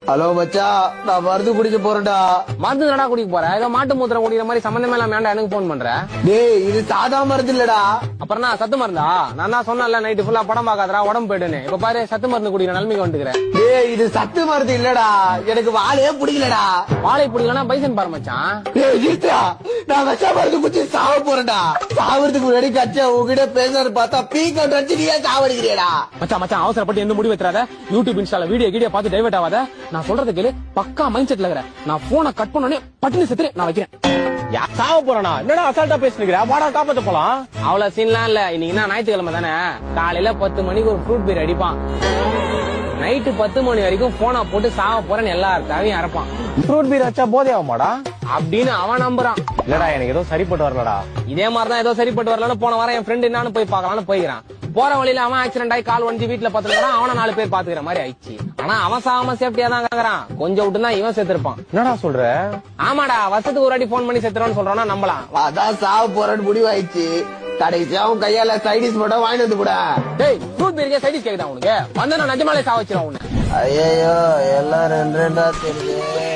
Hello மச்சா, நான் மருந்து குடிக்க போறேன்டா. மருந்து நடா குடிக்க போற? ஏதோ மாட்டு மூத்திரம் குடிக்கிற மாதிரி சம்பந்தமே இல்லாம ஏன்டா எனக்கு போன் பண்ற? டேய், இது சாதா மருந்து இல்லடா. அப்புறம் நான் சத்து மருந்தா? நான் தான் சொன்னேன்ல நைட்டு ஃபுல்லா படம் பாக்காதடா உடம்பு போயிடுன்னு. இப்ப பாரு சத்து மருந்து குடிக்கிற நிலைமைக்கு வந்துக்கிறேன். டேய், இது சத்து மருந்து இல்லடா. எனக்கு வாழையே பிடிக்கலடா. வாழை பிடிக்கலன்னா பைசன் பாரு மச்சான். டேய் ஜீத்ரா, நான் விஷ மருந்து குடிச்சு சாவ போறேன்டா. சாவறதுக்கு முன்னாடி கச்சா உங்ககிட்ட பேசுறது பார்த்தா பீக்க ரச்சினியா சாவடிக்கிறியடா. மச்சான் மச்சான் அவசரப்பட்டு எந்த முடிவு வைக்காத. யூடியூப் இன்ஸ்டால வீடியோ பார்த்து டைவர்ட் ஆகாத. நான் சொல்றது கேளு, பக்கா மைண்ட் செட்ல இருக்கிறேன். நான் போனை கட் பண்ணனே பட்டுன்னு செத்துரு நான் வைக்கிறேன். சாவ போறானா? என்னடா அசால்ட்டா பேசினுக்கிற? வாடா காப்பாத்த போலாம். அவ்வளவு சீன்லாம் இல்ல. இன்னைக்கு ஞாயிற்றுக்கிழமை தானே, காலையில 10 மணிக்கு ஒரு ஃப்ரூட் பீர் அடிப்பான். நைட்டு 10 மணி வரைக்கும் போனை போட்டு சாவ போறேன்னு எல்லாருக்காவையும் அரைப்பான். ஃப்ரூட் பீர் வச்சா போதே ஆகுமாடா அப்படின்னு அவன் நம்புறான். இல்லடா, எனக்கு ஏதோ சரிப்பட்டு வரலடா. இதே மாதிரிதான் ஏதோ சரிப்பட்டு வரலன்னு போன வாரம் என் ஃப்ரெண்ட் என்னன்னு போய் பாக்கலாம்னு போய்க்கிறான். போற வழியில அவன் ஆக்சிடென்ட் ஆகி கால் ஒஞ்சி வீட்டுல பாத்துக்கிறான். அவன 4 பேர் பாத்துக்கிற மாதிரி ஆயிடுச்சு. ஆனா அவன் சாம சேஃப்டியா தான் கேக்குறான். கொஞ்சம் விட்டு தான் இவன் செத்துருப்பான். என்னடா சொல்ற? ஆமாடா, வருஷத்துக்கு ஒரு வாட்டி போன் பண்ணி செத்துறான்னு சொல்றான்னா நம்பலாம். அதான் சாவ போறேன்னு முடிவாயிடுச்சு. கடைசியா அவன் கையால சைடிஸ் மட்டும் வாங்கிட்டு வந்து கூட. டேய், ஃப்ரூட் பீருக்கே சைடிஸ் கேக்குதா உனக்கு? வந்து நான் நிஜமாலே சாவச்சிரும் உன்னை. ஐயோ, எல்லாம் ரெண்டு ரெண்டா தெரியுது.